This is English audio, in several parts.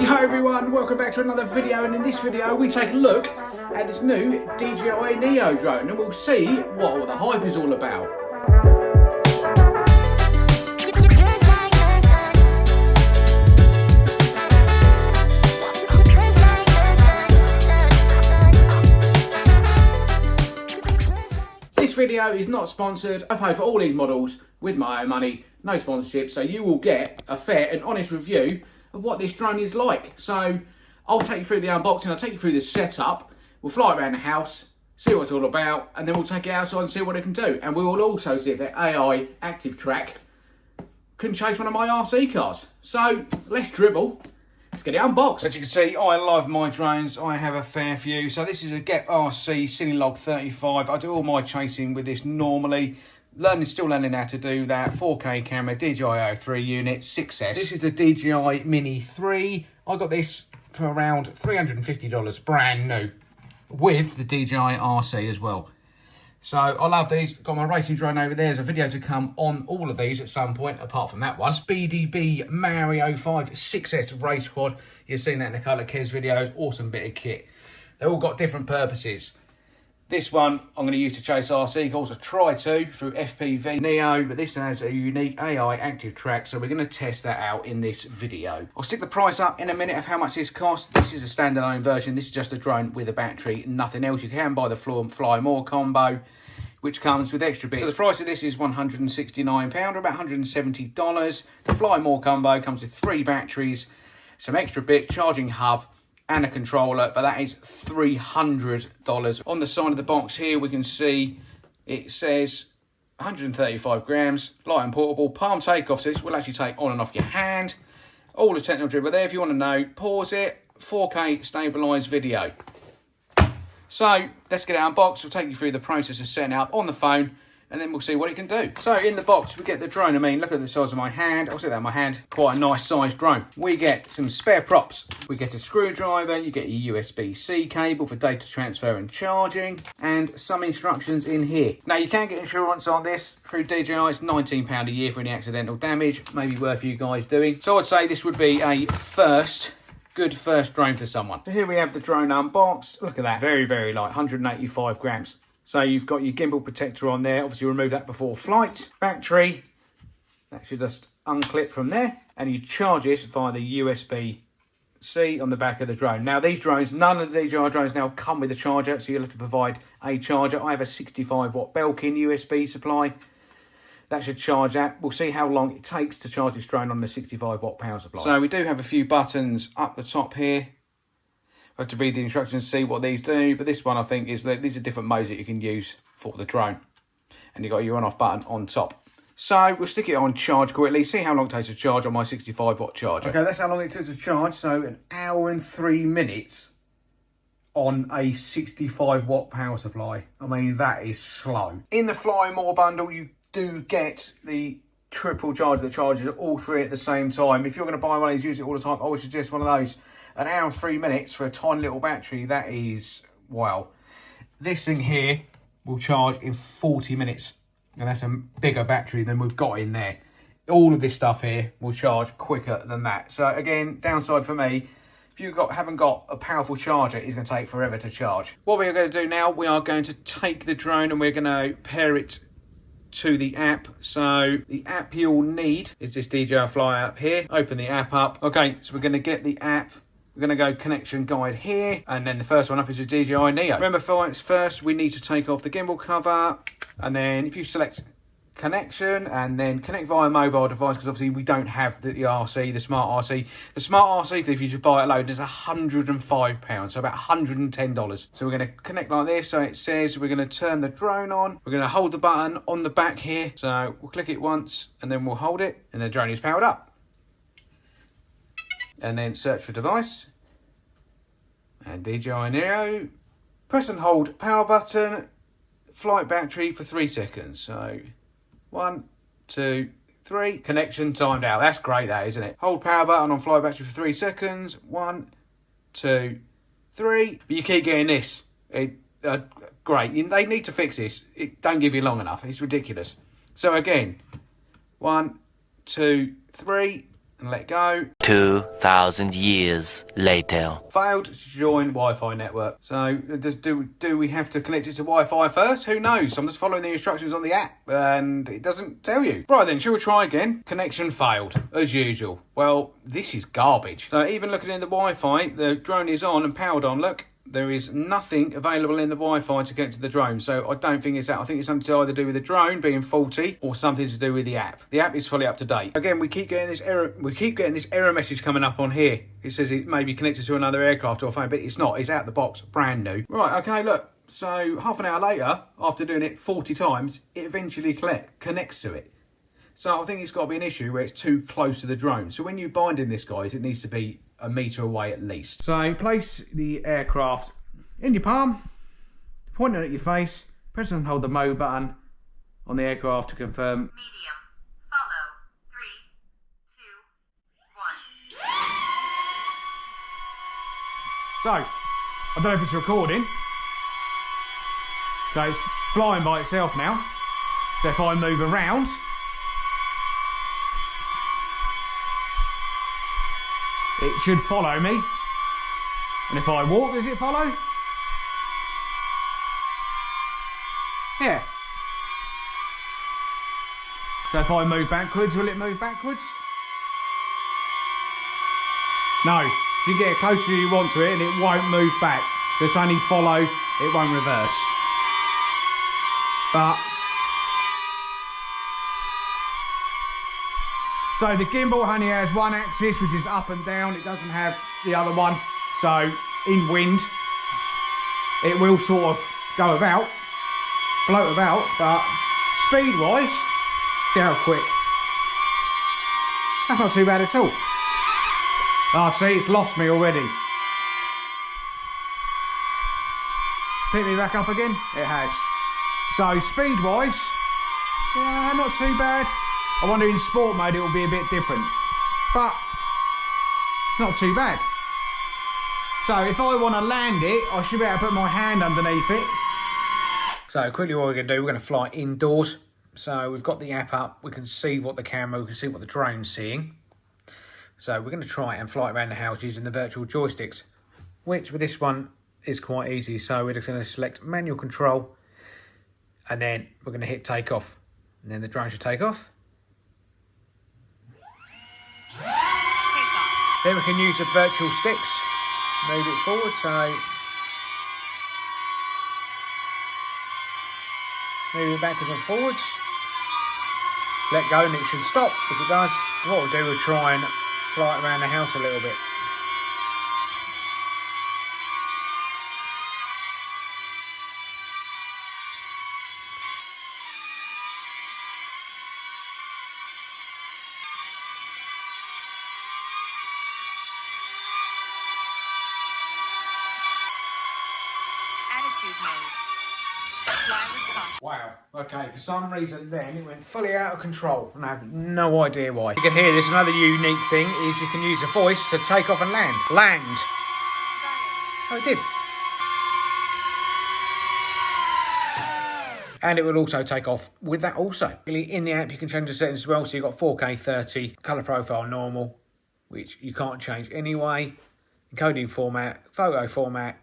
Yo everyone, welcome back to another video, and in this video we take a look at this new DJI NEO drone and we'll see what the hype is all about. This video is not sponsored. I pay for all these models with my own money, no sponsorship, so you will get a fair and honest review of what this drone is like. So I'll take you through the unboxing, I'll take you through the setup, we'll fly it around the house, see what it's all about, and then we'll take it outside and see what it can do. And we will also see if the AI active track can chase one of my RC cars. So let's dribble, let's get it unboxed. As you can see, I love my drones, I have a fair few. So this is a Get RC Cinelog 35. I do all my chasing with this normally. Still learning how to do that. 4K camera, DJI 3 unit, 6S. This is the DJI Mini 3. I got this for around $350, brand new, with the DJI RC as well. So I love these. Got my racing drone over there. There's a video to come on all of these at some point, apart from that one. Speedy B Mario 5 6S race quad. You've seen that in the Colour Kes videos. Awesome bit of kit. They've all got different purposes. This one I'm going to use to chase RC calls. I try to through FPV Neo, but this has a unique AI active track, so we're going to test that out in this video. I'll stick the price up in a minute of how much this costs. This is a standalone version. This is just a drone with a battery, nothing else. You can buy the Fly More combo, which comes with extra bits. So the price of this is £169, or about $170. The Fly More combo comes with 3 batteries, some extra bits, charging hub, and a controller, but that is $300. On the side of the box here, we can see it says 135 grams, light and portable, palm takeoff. So this will actually take on and off your hand. All the technology over there. If you want to know, pause it. 4K stabilized video. So let's get it unboxed. We'll take you through the process of setting it up on the phone, and then we'll see what it can do. So in the box, we get the drone. I mean, look at the size of my hand. I'll set that in my hand. Quite a nice sized drone. We get some spare props. We get a screwdriver. You get your USB-C cable for data transfer and charging, and some instructions in here. Now, you can get insurance on this through DJI. It's £19 a year for any accidental damage. Maybe worth you guys doing. So I'd say this would be a good first drone for someone. So here we have the drone unboxed. Look at that. Very, very light. 185 grams. So you've got your gimbal protector on there. Obviously remove that before flight. Battery, that should just unclip from there. And you charge this via the USB-C on the back of the drone. Now these drones, none of the DJI drones now come with a charger, so you'll have to provide a charger. I have a 65 watt Belkin USB supply. That should charge that. We'll see how long it takes to charge this drone on the 65 watt power supply. So we do have a few buttons up the top here. I have to read the instructions and see what these do, but this one I think is that these are different modes that you can use for the drone, and you've got your on-off button on top. So we'll stick it on charge quickly, see how long it takes to charge on my 65 watt charger. Okay, that's how long it took to charge. So 1 hour and 3 minutes on a 65 watt power supply. I mean, that is slow. In the Fly More bundle, you do get the triple charger that charges all 3 at the same time. If you're going to buy one of these, use it all the time, I would suggest one of those. 1 hour and 3 minutes for a tiny little battery, that is, wow. This thing here will charge in 40 minutes. And that's a bigger battery than we've got in there. All of this stuff here will charge quicker than that. So again, downside for me, if you haven't got a powerful charger, it's going to take forever to charge. What we are going to do now, we are going to take the drone and we're going to pair it to the app. So the app you'll need is this DJI Fly app here. Open the app up. Okay, so we're going to get the app. We're going to go connection guide here, and then the first one up is the DJI NEO. Remember, first we need to take off the gimbal cover, and then if you select connection and then connect via mobile device, because obviously we don't have the RC, the smart RC. The smart RC, if you should buy it alone, is £105, so about $110. So we're going to connect like this. So it says we're going to turn the drone on. We're going to hold the button on the back here. So we'll click it once, and then we'll hold it, and the drone is powered up. And then search for device, and DJI NEO. Press and hold power button, flight battery for 3 seconds. So 1, 2, 3, connection timed out. That's great, that, isn't it? Hold power button on flight battery for 3 seconds. 1, 2, 3. But you keep getting this. Great. They need to fix this. It don't give you long enough. It's ridiculous. So again, 1, 2, 3. and let go. 2,000 years later. Failed to join Wi-Fi network. So do we have to connect it to Wi-Fi first? Who knows? I'm just following the instructions on the app and it doesn't tell you. Right then, shall we try again? Connection failed, as usual. Well, this is garbage. So even looking in the Wi-Fi, the drone is on and powered on, look. There is nothing available in the Wi-Fi to get to the drone, so I don't think it's that. I think it's something to either do with the drone being faulty or something to do with the app. The app is fully up to date. Again, we keep getting this error. We keep getting this error message coming up on here. It says it may be connected to another aircraft or phone, but it's not. It's out the box, brand new. Right. Okay. Look. So half an hour later, after doing it 40 times, it eventually connects to it. So I think it's got to be an issue where it's too close to the drone. So when you bind in this, guys, it needs to be a metre away at least. So place the aircraft in your palm, pointing at your face, press and hold the mode button on the aircraft to confirm. Medium. Follow. 3, 2, 1. So, I don't know if it's recording. So it's flying by itself now. So if I move around, it should follow me. And if I walk, does it follow? Yeah. So if I move backwards, will it move backwards? No. If you get it closer as you want to it and it won't move back. Just only follow, it won't reverse. But so the gimbal only has one axis, which is up and down. It doesn't have the other one. So in wind, it will sort of go about, float about, but speed-wise, see how quick. That's not too bad at all. Ah, see, it's lost me already. Pick me back up again? It has. So speed-wise, yeah, not too bad. I wonder in sport mode it will be a bit different, but not too bad. So if I want to land it, I should be able to put my hand underneath it. So quickly what we're going to do, we're going to fly indoors. So we've got the app up, we can see what the camera, we can see what the drone's seeing. So we're going to try and fly around the house using the virtual joysticks, which with this one is quite easy. So we're just going to select manual control and then we're going to hit take off. And then the drone should take off. Then we can use the virtual sticks, move it forward, so move it backwards and forwards, let go and it should stop. If it does, what we'll do, we'll try and fly it around the house a little bit. Wow, okay, for some reason then it went fully out of control and I have no idea why. You can hear this, another unique thing is you can use a voice to take off and land. Land. Oh, it did. And it will also take off with that also. In the app you can change the settings as well, so you've got 4K 30, colour profile normal, which you can't change anyway, encoding format, photo format,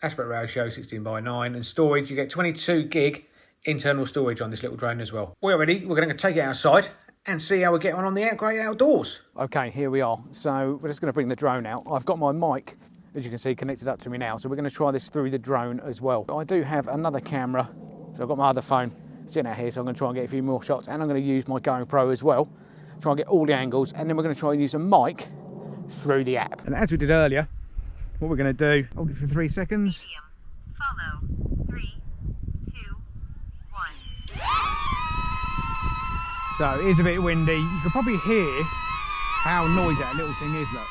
aspect ratio 16:9, and storage, you get 22 gig internal storage on this little drone as well. We're ready, we're going to take it outside and see how we're getting on the great outdoors. Okay, here we are. So we're just going to bring the drone out. I've got my mic, as you can see, connected up to me now. So we're going to try this through the drone as well. I do have another camera. So I've got my other phone sitting out here. So I'm going to try and get a few more shots. And I'm going to use my GoPro as well. Try and get all the angles. And then we're going to try and use a mic through the app. And as we did earlier, what we're going to do, hold it for 3 seconds. Medium. Follow. 3, 2, 1. So it is a bit windy. You can probably hear how noisy that little thing is, look.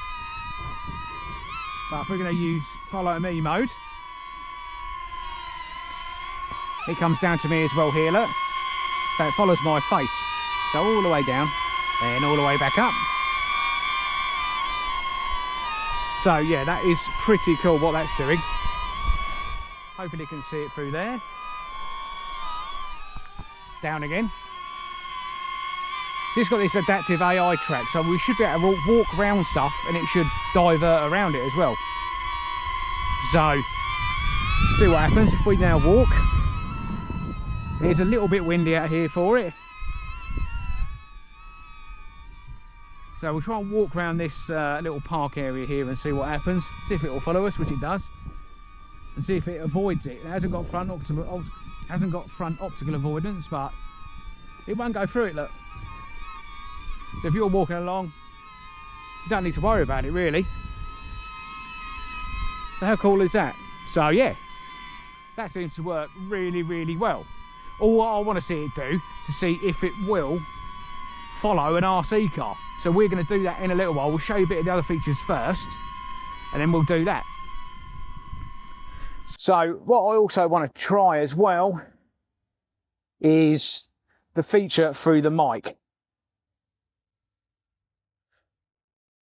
But if we're going to use follow me mode, it comes down to me as well here, look. So it follows my face. So all the way down and all the way back up. So yeah, that is pretty cool what that's doing. Hopefully you can see it through there. Down again. It's got this adaptive AI track, so we should be able to walk around stuff and it should divert around it as well. So, see what happens if we now walk. It's a little bit windy out here for it. So we'll try and walk around this little park area here and see what happens. See if it will follow us, which it does. And see if it avoids it. It hasn't got front optical avoidance, but it won't go through it, look. So if you're walking along, you don't need to worry about it really. So how cool is that? So yeah, that seems to work really, really well. All I want to see it do, to see if it will follow an RC car. So we're going to do that in a little while. We'll show you a bit of the other features first, and then we'll do that. So what I also want to try as well is the feature through the mic.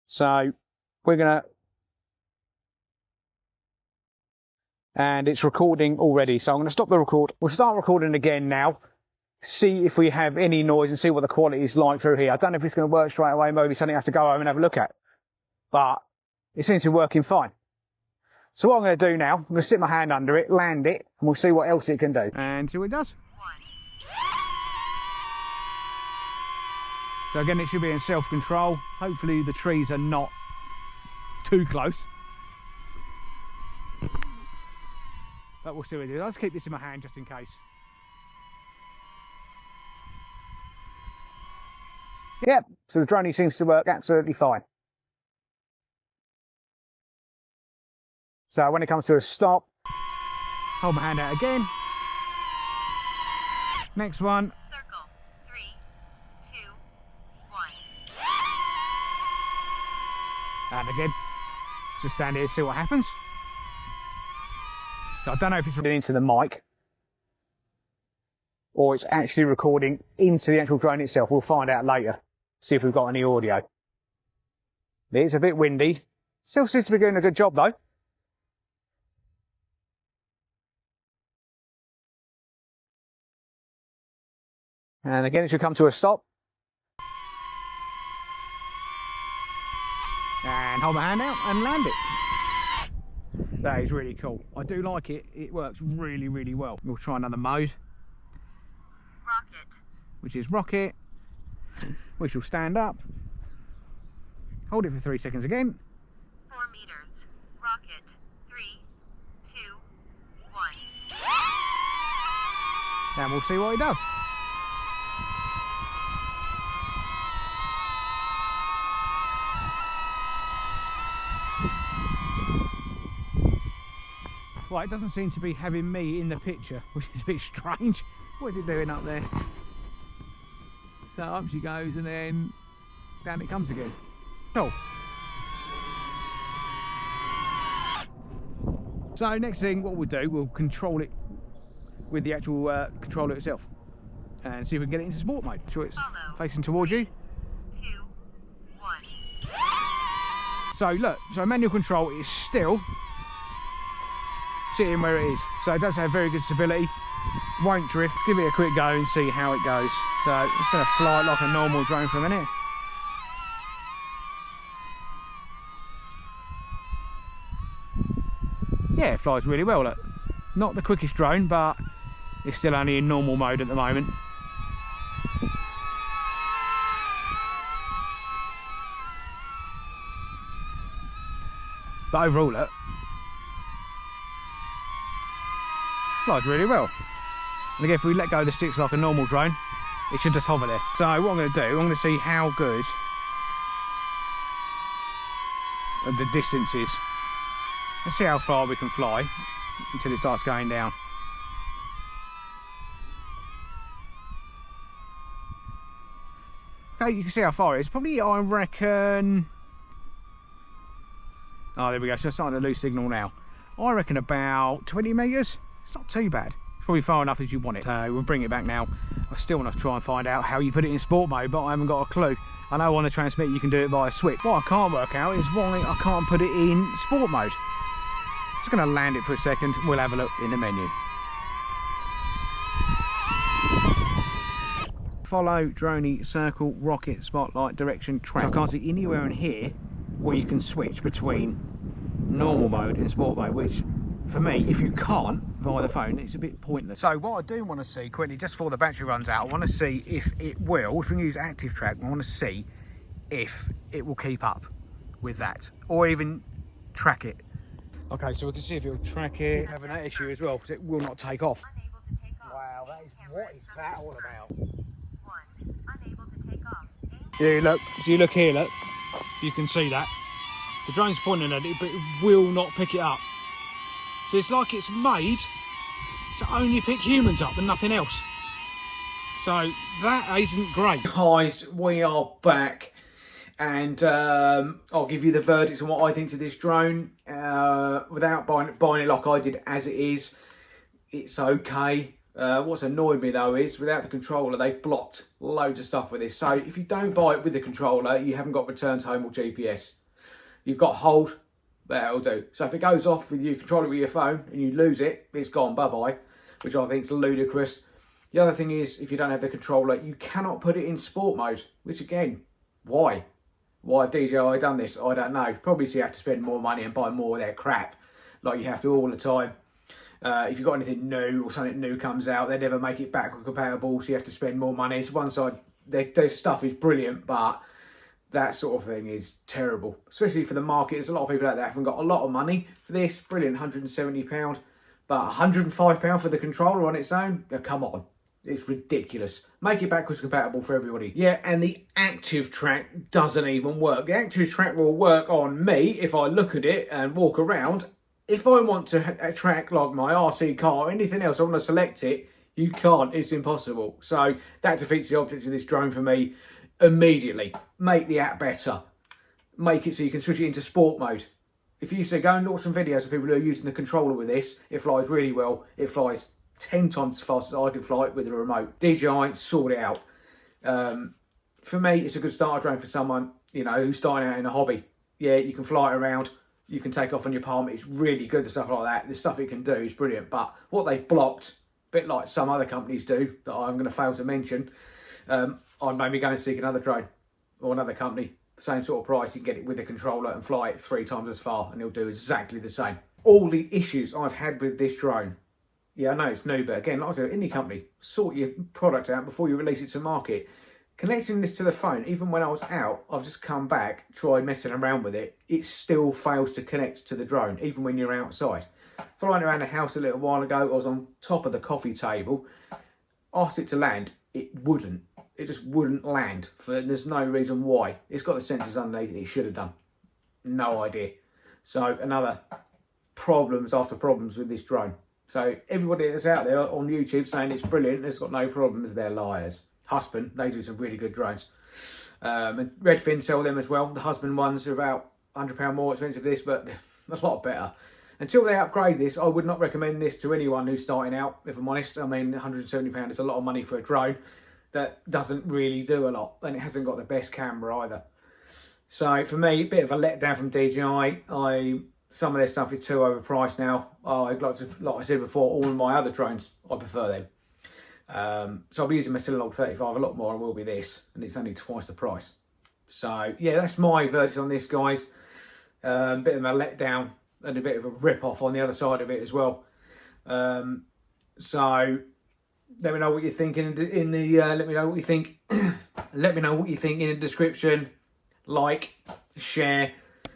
So we're going to, and it's recording already, so I'm going to stop the record. We'll start recording again now, see if we have any noise and see what the quality is like through here. I don't know if it's going to work straight away, maybe something I have to go home and have a look at, but it seems to be working fine. So what I'm going to do now, I'm going to stick my hand under it, land it, and we'll see what else it can do. And see what it does. So again, it should be in self-control. Hopefully the trees are not too close. But we'll see what it does. I'll just keep this in my hand just in case. Yep, so the drone seems to work absolutely fine. So when it comes to a stop, hold my hand out again. Next one. Circle. 3, 2, 1. And again, just stand here, see what happens. So I don't know if it's recording into the mic or it's actually recording into the actual drone itself. We'll find out later. See if we've got any audio. It's a bit windy. Still seems to be doing a good job though. And again, it should come to a stop. And hold my hand out and land it. That is really cool. I do like it. It works really, really well. We'll try another mode. Rocket. Which is rocket. We shall stand up. Hold it for 3 seconds again. 4 meters. Rocket. 3, 2, 1. And we'll see what it does. Well, it doesn't seem to be having me in the picture, which is a bit strange. What is it doing up there? So up she goes and then down it comes again. Cool. So next thing, what we'll do, we'll control it with the actual controller itself and see if we can get it into sport mode. Sure, it's facing towards you. 2, 1. So look, so manual control is still sitting where it is, so it does have very good stability, won't drift. Give it a quick go and see how it goes. So it's going to fly like a normal drone for a minute. Yeah, it flies really well. Look, not the quickest drone, but it's still only in normal mode at the moment. But overall, look, flies really well. And again, if we let go of the sticks like a normal drone, it should just hover there. So what I'm going to do, I'm going to see how good the distance is. Let's see how far we can fly until it starts going down. Okay, you can see how far it is. Probably, I reckon... Oh, there we go. So it's starting to lose signal now. I reckon about 20 metres. It's not too bad. It's probably far enough as you want it. So we'll bring it back now. I still want to try and find out how you put it in sport mode, but I haven't got a clue. I know on the transmit you can do it via switch. What I can't work out is why I can't put it in sport mode. Just going to land it for a second. We'll have a look in the menu. Follow, droney, circle, rocket, spotlight, direction, track. So I can't see anywhere in here where you can switch between normal mode and sport mode, which for me, if you can't via the phone, it's a bit pointless. So what I do want to see quickly, just before the battery runs out, I want to see if it will, if we use active track, I want to see if it will keep up with that, or even track it. Okay, so we can see if it will track it. Having that issue as well, because it will not take off. Unable to take off. Wow, that is, what is that all about? 1. Unable to take off. Yeah, look, if you look here, look, you can see that. The drone's pointing at it, but it will not pick it up. So it's like it's made to only pick humans up and nothing else. So that isn't great. Guys, we are back. And I'll give you the verdict on what I think of this drone. Without buying it like I did as it is, it's okay. What's annoyed me though is without the controller, they've blocked loads of stuff with this. So if you don't buy it with the controller, you haven't got return to home or GPS. You've got hold, that'll do. So if it goes off with you control it with your phone and you lose it, it's gone, bye-bye, which I think is ludicrous. The other thing is, if you don't have the controller, you cannot put it in sport mode, which again, why? Why have DJI done this? I don't know. Probably so you have to spend more money and buy more of their crap, like you have to all the time. If you've got anything new or something new comes out, they never make it backward compatible, so you have to spend more money. So one side, their stuff is brilliant, but that sort of thing is terrible, especially for the market. There's a lot of people out there haven't got a lot of money for this. Brilliant, £170, but £105 for the controller on its own? Oh, come on. It's ridiculous. Make it backwards compatible for everybody. Yeah, and the active track doesn't even work. The active track will work on me if I look at it and walk around. If I want to track like my RC car or anything else, I want to select it, you can't. It's impossible. So that defeats the object of this drone for me immediately. Make the app better. Make it so you can switch it into sport mode. If you say go and watch some videos of people who are using the controller with this, it flies really well. It flies 10 times as fast as I can fly it with a remote. DJI, sort it out. For me, it's a good starter drone for someone, you know, who's starting out in a hobby. Yeah, you can fly it around. You can take off on your palm. It's really good, the stuff like that. The stuff it can do is brilliant. But what they've blocked, a bit like some other companies do, that I'm going to fail to mention, I'd maybe go and seek another drone or another company. Same sort of price, you can get it with a controller and fly it 3 times as far and it'll do exactly the same. All the issues I've had with this drone, yeah, I know it's new, but again, like I said, any company, sort your product out before you release it to market. Connecting this to the phone, even when I was out, I've just come back, tried messing around with it, it still fails to connect to the drone, even when you're outside. Flying around the house a little while ago, I was on top of the coffee table, asked it to land, it wouldn't. It just wouldn't land, there's no reason why. It's got the sensors underneath it should have done. No idea. So another problems after problems with this drone. So everybody that's out there on YouTube saying it's brilliant, it's got no problems, they're liars. Husband, they do some really good drones. And Redfin sell them as well. The Husband ones are about £100 more expensive than this, but they're a lot better. Until they upgrade this, I would not recommend this to anyone who's starting out, if I'm honest. I mean, £170 is a lot of money for a drone that doesn't really do a lot, and it hasn't got the best camera either. So for me, a bit of a letdown from DJI. Some of their stuff is too overpriced now. Like I said before, all of my other drones, I prefer them. So I'll be using my Cinelog 35 a lot more, and will be this, and it's only twice the price. So yeah, that's my verdict on this, guys. A bit of a letdown and a bit of a rip-off on the other side of it as well. So let me know what you're thinking in the let me know what you think. Let me know what you think in the description. Like, share.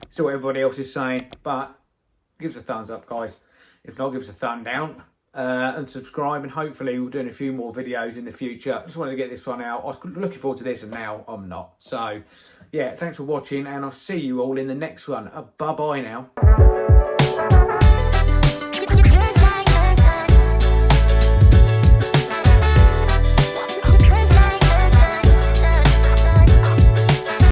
See what everybody else is saying, but give us a thumbs up, guys. If not, give us a thumb down and subscribe, and hopefully we'll do a few more videos in the future. I just wanted to get this one out. I was looking forward to this, and now I'm not. So yeah, thanks for watching, and I'll see you all in the next one. Bye bye now.